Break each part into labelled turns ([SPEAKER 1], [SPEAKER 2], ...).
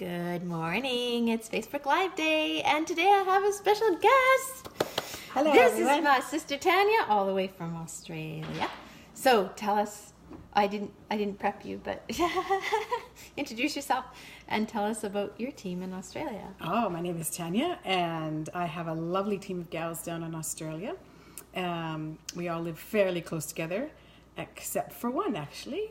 [SPEAKER 1] Good morning. It's Facebook Live Day, and today I have a special guest.
[SPEAKER 2] Hello,
[SPEAKER 1] This
[SPEAKER 2] everyone.
[SPEAKER 1] is my sister Tanya, all the way from Australia. So tell us, I didn't prep you, but introduce yourself and tell us about your team in Australia.
[SPEAKER 2] Oh, my name is Tanya, and I have a lovely team of gals down in Australia. We all live fairly close together, except for one, actually.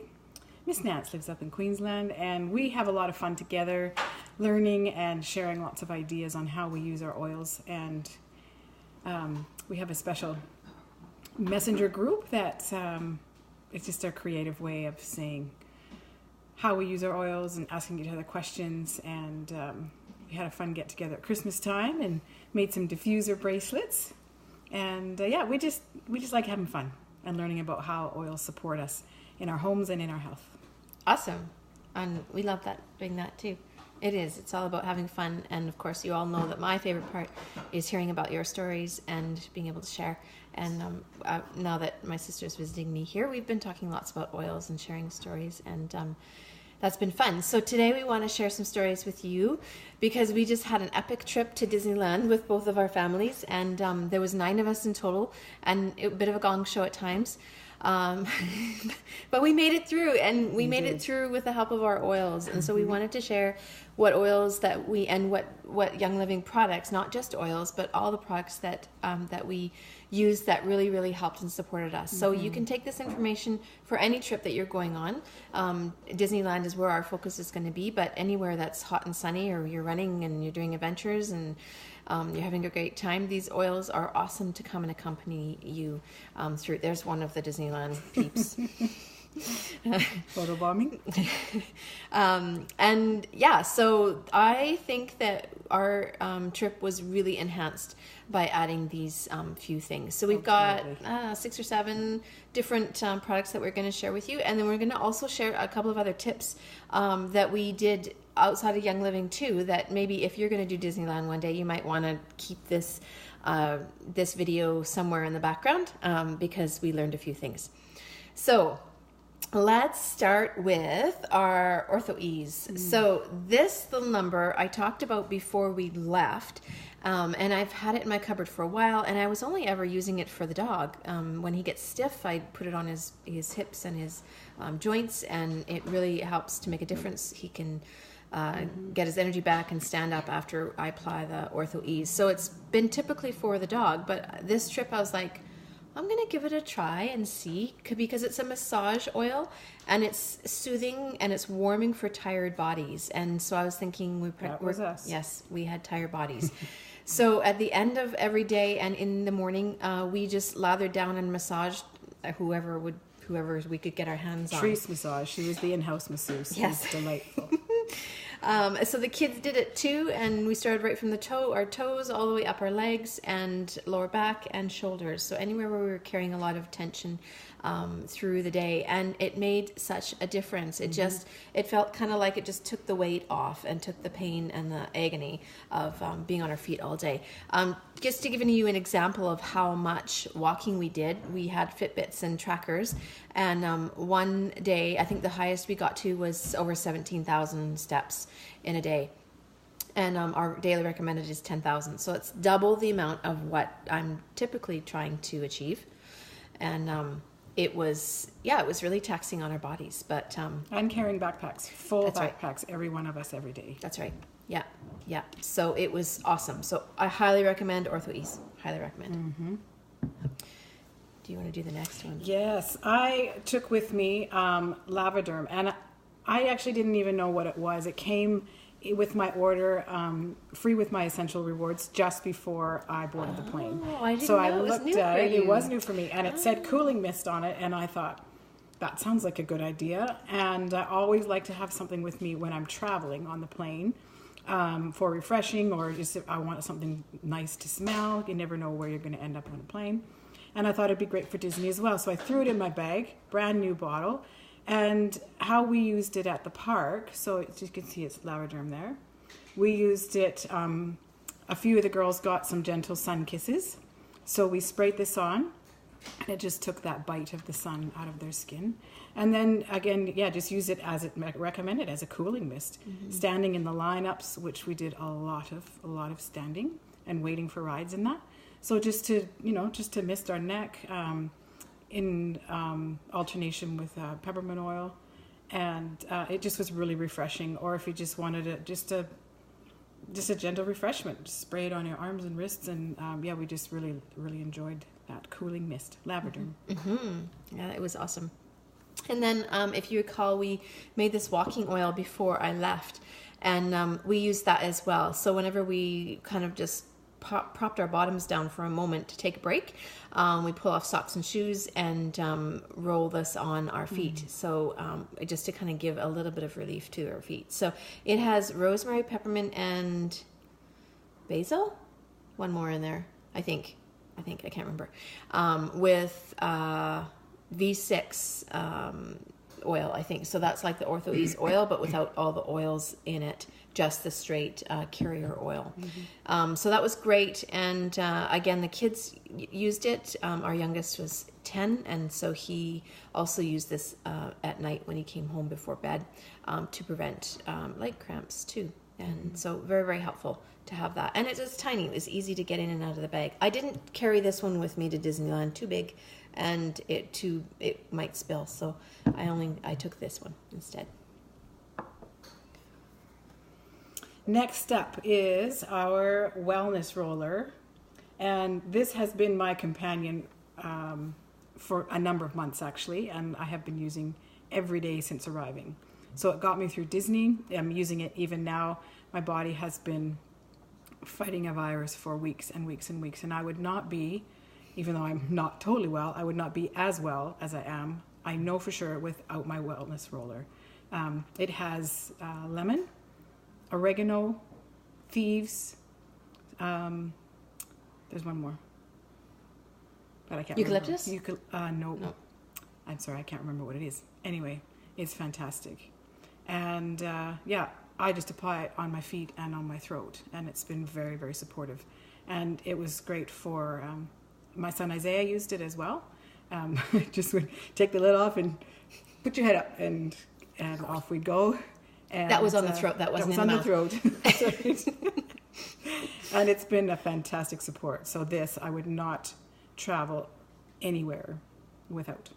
[SPEAKER 2] Miss Nance lives up in Queensland, and we have a lot of fun together, learning and sharing lots of ideas on how we use our oils. And we have a special messenger group that it's just our creative way of saying how we use our oils and asking each other questions. And we had a fun get together at Christmas time and made some diffuser bracelets. And we just like having fun and learning about how oils support us in our homes and in our health.
[SPEAKER 1] Awesome. And we love doing that too. It's all about having fun. And of course, you all know that my favorite part is hearing about your stories and being able to share. And now that my sister's visiting me here, we've been talking lots about oils and sharing stories, and that's been fun. So today we want to share some stories with you because we just had an epic trip to Disneyland with both of our families, and there was 9 of us in total, and a bit of a gong show at times. But we made it through, and we made it through with the help of our oils. And so we wanted to share what oils that what Young Living products, not just oils, but all the products that we used that really, really helped and supported us. So you can take this information for any trip that you're going on. Disneyland is where our focus is going to be, but anywhere that's hot and sunny, or you're running and you're doing adventures and you're having a great time, these oils are awesome to come and accompany you through. There's one of the Disneyland peeps.
[SPEAKER 2] Photobombing.
[SPEAKER 1] So I think that our trip was really enhanced by adding these few things. So we've got 6 or 7 different products that we're going to share with you, and then we're going to also share a couple of other tips that we did outside of Young Living too, that maybe if you're going to do Disneyland one day, you might want to keep this video somewhere in the background because we learned a few things. So let's start with our Ortho Ease. So this little number I talked about before we left, and I've had it in my cupboard for a while, and I was only ever using it for the dog. When he gets stiff, I put it on his hips and his joints, and it really helps to make a difference. He can get his energy back and stand up after I apply the Ortho Ease. So it's been typically for the dog, but this trip I was like, I'm going to give it a try and see, because it's a massage oil and it's soothing and it's warming for tired bodies. And so I was thinking
[SPEAKER 2] That was us.
[SPEAKER 1] Yes, we had tired bodies. So at the end of every day and in the morning, we just lathered down and massaged whoever we could get our hands on.
[SPEAKER 2] Treese massage. She was the in-house masseuse.
[SPEAKER 1] Yes.
[SPEAKER 2] It was delightful.
[SPEAKER 1] So the kids did it too, and we started right from our toes all the way up our legs and lower back and shoulders. So anywhere where we were carrying a lot of tension through the day, and it made such a difference. It felt kind of like it just took the weight off and took the pain and the agony of being on our feet all day. Just to give you an example of how much walking we did, we had Fitbits and trackers, and one day, I think the highest we got to was over 17,000 steps in a day. And our daily recommended is 10,000. So it's double the amount of what I'm typically trying to achieve. And it was really taxing on our bodies. But
[SPEAKER 2] And carrying backpacks, full
[SPEAKER 1] That's right.
[SPEAKER 2] backpacks, every one of us every day.
[SPEAKER 1] That's right. Yeah. So it was awesome. So I highly recommend Ortho Ease. Highly recommend. Do you want to do the next one?
[SPEAKER 2] Yes, I took with me Lavaderm, and I actually didn't even know what it was. It came with my order, free with my essential rewards, just before I boarded the plane.
[SPEAKER 1] I didn't
[SPEAKER 2] so
[SPEAKER 1] know
[SPEAKER 2] I
[SPEAKER 1] it was
[SPEAKER 2] looked
[SPEAKER 1] new for
[SPEAKER 2] at it.
[SPEAKER 1] you.
[SPEAKER 2] It was new for me, and it said cooling mist on it, and I thought, that sounds like a good idea. And I always like to have something with me when I'm traveling on the plane. For refreshing, or just if I want something nice to smell. You never know where you're going to end up on a plane. And I thought it'd be great for Disney as well. So I threw it in my bag, brand new bottle. And how we used it at the park, so as you can see it's Lavaderm there. We used it, a few of the girls got some gentle sun kisses. So we sprayed this on And it just took that bite of the sun out of their skin. And then again, just use it as it recommended, as a cooling mist. Standing in the lineups, which we did a lot of standing and waiting for rides in that. So just to mist our neck in alternation with peppermint oil. And it just was really refreshing. Or if you just wanted just a gentle refreshment, just spray it on your arms and wrists. And we just really, really enjoyed that cooling mist, Lavender.
[SPEAKER 1] Yeah, it was awesome. And then if you recall, we made this walking oil before I left, and we used that as well. So whenever we kind of just propped our bottoms down for a moment to take a break, we pull off socks and shoes and roll this on our feet. So just to kind of give a little bit of relief to our feet. So it has rosemary, peppermint, and basil. One more in there, I think I can't remember. With V6 oil, I think. So that's like the Ortho Ease oil, but without all the oils in it, just the straight carrier oil. So that was great. And again, the kids used it. Our youngest was 10, and so he also used this at night when he came home before bed to prevent leg cramps too. And so very, very helpful to have that. And it was tiny. It was easy to get in and out of the bag. I didn't carry this one with me to Disneyland, too big, and it might spill. So I took this one instead.
[SPEAKER 2] Next up is our wellness roller. And this has been my companion for a number of months, actually. And I have been using every day since arriving. So it got me through Disney. I'm using it even now. My body has been fighting a virus for weeks and weeks and weeks. And I would not be, even though I'm not totally well, I would not be as well as I am, I know for sure, without my wellness roller. It has lemon, oregano, thieves. There's one more. But I can't
[SPEAKER 1] Eucalyptus?
[SPEAKER 2] No. I'm sorry, I can't remember what it is. Anyway, it's fantastic. And I just apply it on my feet and on my throat, and it's been very, very supportive. And it was great for my son Isaiah used it as well. Just would take the lid off and put your head up, and off we'd go. And
[SPEAKER 1] that was on the throat. That wasn't in the mouth.
[SPEAKER 2] throat. And it's been a fantastic support. So this, I would not travel anywhere without.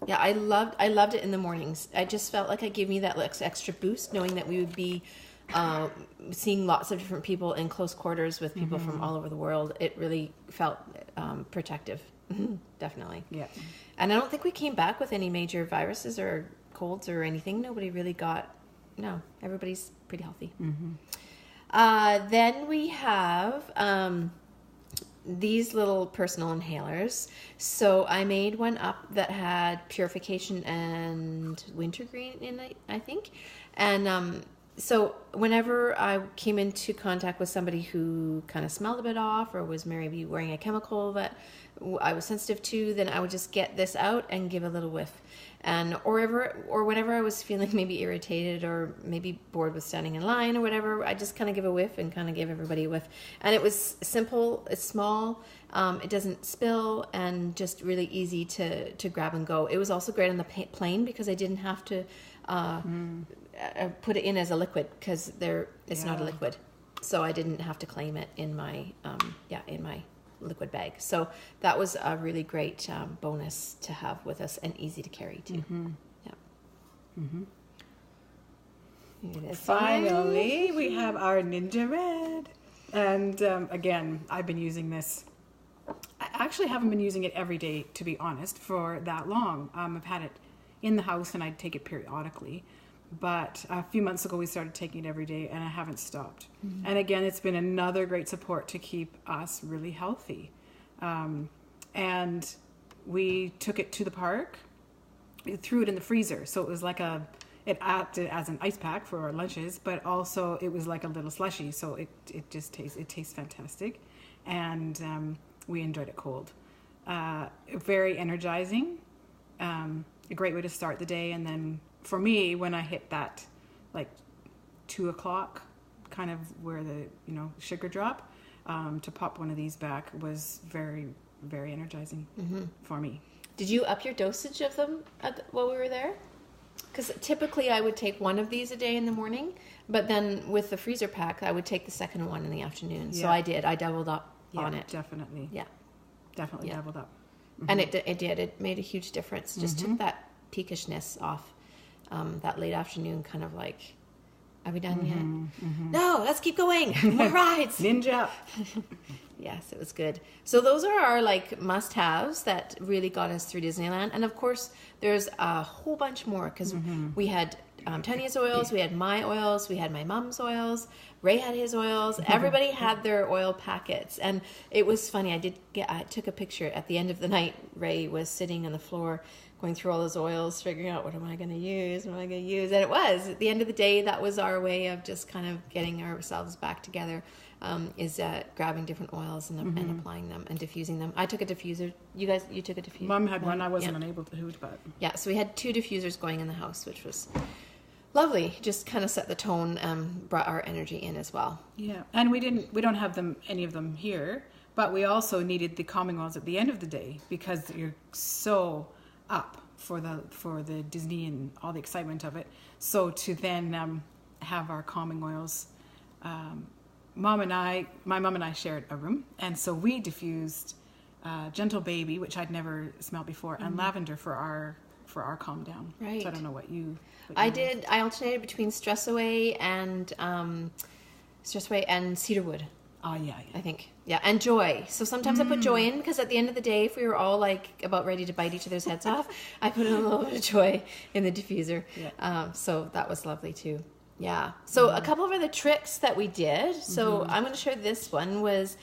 [SPEAKER 1] Yeah, I loved it in the mornings. I just felt like it gave me that extra boost, knowing that we would be seeing lots of different people in close quarters with people from all over the world. It really felt protective, definitely.
[SPEAKER 2] Yeah.
[SPEAKER 1] And I don't think we came back with any major viruses or colds or anything. Nobody really got. No, everybody's pretty healthy. Then we have these little personal inhalers. So I made one up that had purification and wintergreen in it, I think. And so whenever I came into contact with somebody who kind of smelled a bit off or was maybe wearing a chemical that I was sensitive to, then I would just get this out and give a little whiff. And or whenever I was feeling maybe irritated or maybe bored with standing in line or whatever, I just kind of give a whiff and kind of give everybody a whiff. And it was simple, it's small, it doesn't spill, and just really easy to grab and go. It was also great on the plane because I didn't have to put it in as a liquid because it's not a liquid. So I didn't have to claim it in my liquid bag. So that was a really great bonus to have with us and easy to carry too.
[SPEAKER 2] Finally, we have our Ninja Red. And again, I've been using this. I actually haven't been using it every day, to be honest, for that long. I've had it in the house and I'd take it periodically. But a few months ago, we started taking it every day, and I haven't stopped. And again, it's been another great support to keep us really healthy. And we took it to the park, threw it in the freezer. So it was like it acted as an ice pack for our lunches, but also it was like a little slushy. So it tastes fantastic. And we enjoyed it cold. Very energizing. A great way to start the day. And then for me, when I hit that like 2 o'clock, kind of where the sugar drop, to pop one of these back was very, very energizing for me.
[SPEAKER 1] Did you up your dosage of them while we were there? Because typically I would take one of these a day in the morning, but then with the freezer pack, I would take the second one in the afternoon. So I did. I doubled up on it.
[SPEAKER 2] Definitely.
[SPEAKER 1] Yeah.
[SPEAKER 2] Definitely doubled up.
[SPEAKER 1] And it did. It made a huge difference. Just took that peakishness off that late afternoon kind of like, are we done yet? No, let's keep going. More rides.
[SPEAKER 2] Ninja.
[SPEAKER 1] Yes, it was good. So those are our like must-haves that really got us through Disneyland. And of course, there's a whole bunch more because we had Tanya's oils, we had my oils, we had my mom's oils, Ray had his oils. Everybody had their oil packets. And it was funny. I took a picture at the end of the night. Ray was sitting on the floor going through all those oils, figuring out what am I going to use, what am I going to use. And it was, at the end of the day, that was our way of just kind of getting ourselves back together, is grabbing different oils and applying them and diffusing them. I took a diffuser. You took a diffuser?
[SPEAKER 2] Mom had one. I wasn't unable to, but...
[SPEAKER 1] Yeah, so we had 2 diffusers going in the house, which was lovely. Just kind of set the tone, brought our energy in as well.
[SPEAKER 2] Yeah, and we don't have any of them here, but we also needed the calming oils at the end of the day because you're so up for the Disney and all the excitement of it. So to then have our calming oils, my mom and I shared a room, and so we diffused Gentle Baby, which I'd never smelled before, and lavender for our calm down.
[SPEAKER 1] Right.
[SPEAKER 2] So I don't know what you.
[SPEAKER 1] I did. I alternated between Stress Away and Cedarwood.
[SPEAKER 2] Oh yeah.
[SPEAKER 1] I think. Yeah, and Joy. So sometimes I put Joy in because at the end of the day, if we were all like about ready to bite each other's heads off, I put in a little bit of Joy in the diffuser. Yeah. So that was lovely too. Yeah. So a couple of other tricks that we did. So I'm going to share this one was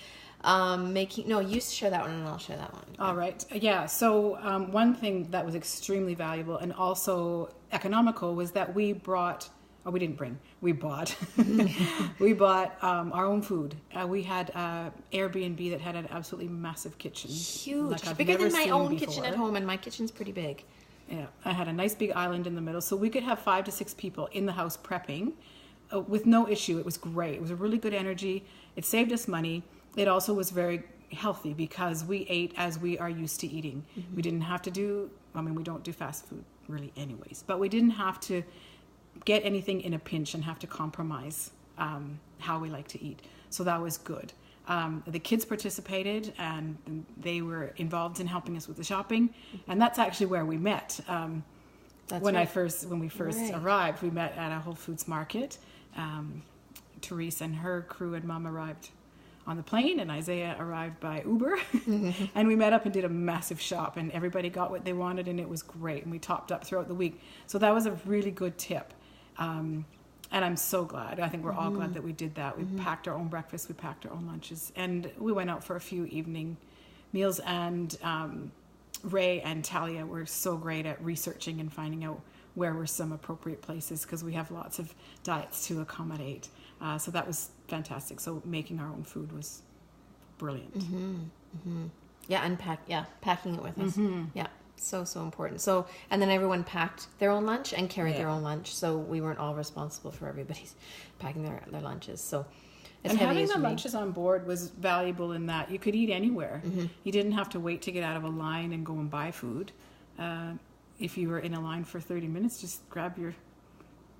[SPEAKER 1] you share that one and I'll share that one.
[SPEAKER 2] All right. Yeah. So one thing that was extremely valuable and also economical was that we bought we bought our own food. We had Airbnb that had an absolutely massive kitchen.
[SPEAKER 1] Huge. Like bigger than my own kitchen at home, and my kitchen's pretty big.
[SPEAKER 2] Yeah. I had a nice big island in the middle, so we could have 5 to 6 people in the house prepping with no issue. It was great. It was a really good energy. It saved us money. It also was very healthy because we ate as we are used to eating. We didn't have to we don't do fast food really anyways, but we didn't have to get anything in a pinch and have to compromise how we like to eat. So that was good. The kids participated and they were involved in helping us with the shopping. And that's actually where we met. When we first arrived, we met at a Whole Foods market. Therese and her crew and Mom arrived on the plane, and Isaiah arrived by Uber. And we met up and did a massive shop, and everybody got what they wanted, and it was great. And we topped up throughout the week. So that was a really good tip. And I'm so glad. I think we're all glad that we did that. We packed our own breakfast, we packed our own lunches, and we went out for a few evening meals. And Ray and Talia were so great at researching and finding out where were some appropriate places because we have lots of diets to accommodate. So that was fantastic. So making our own food was brilliant.
[SPEAKER 1] Yeah, packing it with us. Yeah. So important. So, and then everyone packed their own lunch and carried their own lunch. So we weren't all responsible for everybody's packing their lunches. So
[SPEAKER 2] and having the lunches on board was valuable in that you could eat anywhere. You didn't have to wait to get out of a line and go and buy food. If you were in a line for 30 minutes, just grab your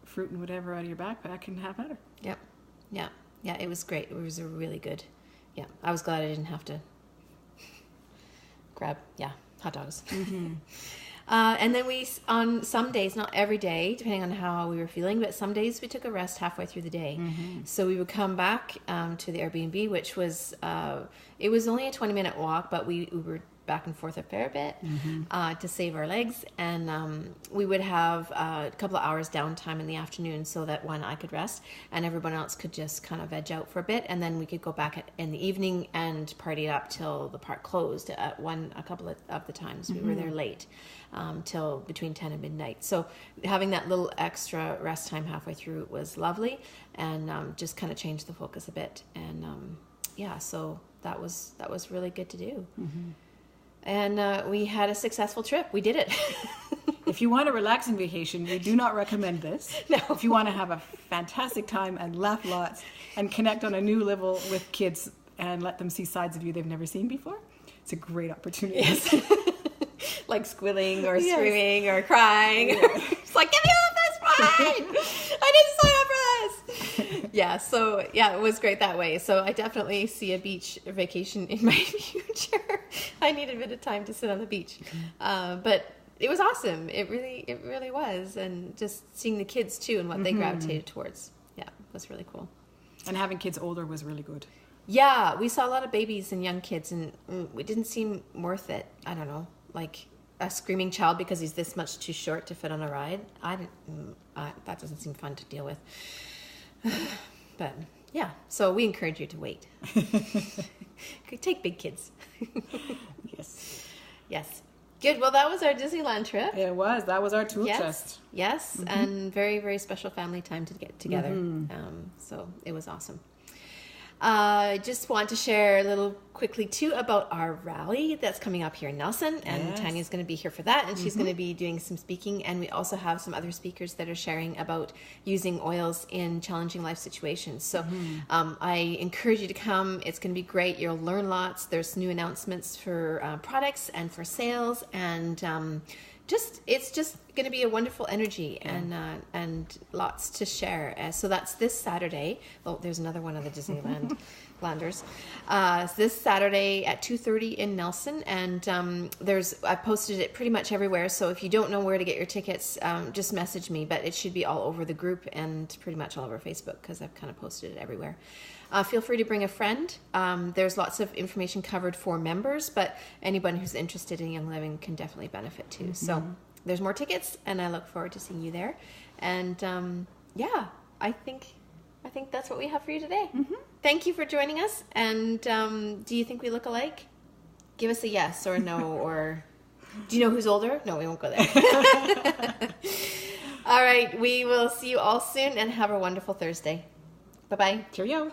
[SPEAKER 2] fruit and whatever out of your backpack and have at her.
[SPEAKER 1] Yep. Yeah, it was great. It was a really good. Yeah, I was glad I didn't have to grab, hot dogs. And then we, on some days, not every day, depending on how we were feeling, but some days we took a rest halfway through the day. So we would come back to the Airbnb, which was, it was only a 20-minute walk, but we Ubered back and forth a fair bit to save our legs. And we would have a couple of hours downtime in the afternoon so that I could rest and everyone else could just kind of veg out for a bit. And then we could go back in the evening and party it up till the park closed at a couple of the times. We were there late till between 10 and midnight. So having that little extra rest time halfway through was lovely and just kind of changed the focus a bit. And so that was really good to do. And we had a successful trip. We did it.
[SPEAKER 2] If you want a relaxing vacation, we do not recommend this.
[SPEAKER 1] No.
[SPEAKER 2] If you want to have a fantastic time and laugh lots and connect on a new level with kids and let them see sides of you they've never seen before, it's a great opportunity.
[SPEAKER 1] Yes. Like squealing or
[SPEAKER 2] Yes.
[SPEAKER 1] screaming or crying.
[SPEAKER 2] Yeah.
[SPEAKER 1] It's like, get me off this ride! I didn't sign up for this! Yeah, so yeah, it was great that way. So I definitely see a beach vacation in my future. I need a bit of time to sit on the beach. But it was awesome. It really was. And just seeing the kids too and what they gravitated towards. Yeah, it was really cool.
[SPEAKER 2] And having kids older was really good.
[SPEAKER 1] Yeah, we saw a lot of babies and young kids, and it didn't seem worth it. I don't know, like a screaming child because he's this much too short to fit on a ride. That doesn't seem fun to deal with. But yeah, so we encourage you to wait. Take big kids.
[SPEAKER 2] Yes.
[SPEAKER 1] Yes. Good. Well, that was our Disneyland trip.
[SPEAKER 2] It was. That was our tool
[SPEAKER 1] Yes.
[SPEAKER 2] chest.
[SPEAKER 1] Yes, and very, very special family time to get together. So it was awesome. I just want to share a little quickly too about our rally that's coming up here in Nelson, and
[SPEAKER 2] Yes.
[SPEAKER 1] Tanya's going to be here for that, and she's going to be doing some speaking, and we also have some other speakers that are sharing about using oils in challenging life situations. So I encourage you to come. It's going to be great. You'll learn lots. There's new announcements for products and for sales, and it's just going to be a wonderful energy and lots to share. So that's this Saturday. Oh, there's another one of the Disneyland Landers. This Saturday at 2:30 in Nelson, and I posted it pretty much everywhere. So if you don't know where to get your tickets, just message me. But it should be all over the group and pretty much all over Facebook because I've kind of posted it everywhere. Feel free to bring a friend. There's lots of information covered for members, but anyone who's interested in Young Living can definitely benefit too. So there's more tickets, and I look forward to seeing you there. And I think that's what we have for you today. Thank you for joining us. And do you think we look alike? Give us a yes or a no, or do you know who's older? No, we won't go there. All right, we will see you all soon, and have a wonderful Thursday. Bye-bye.
[SPEAKER 2] Cheerio.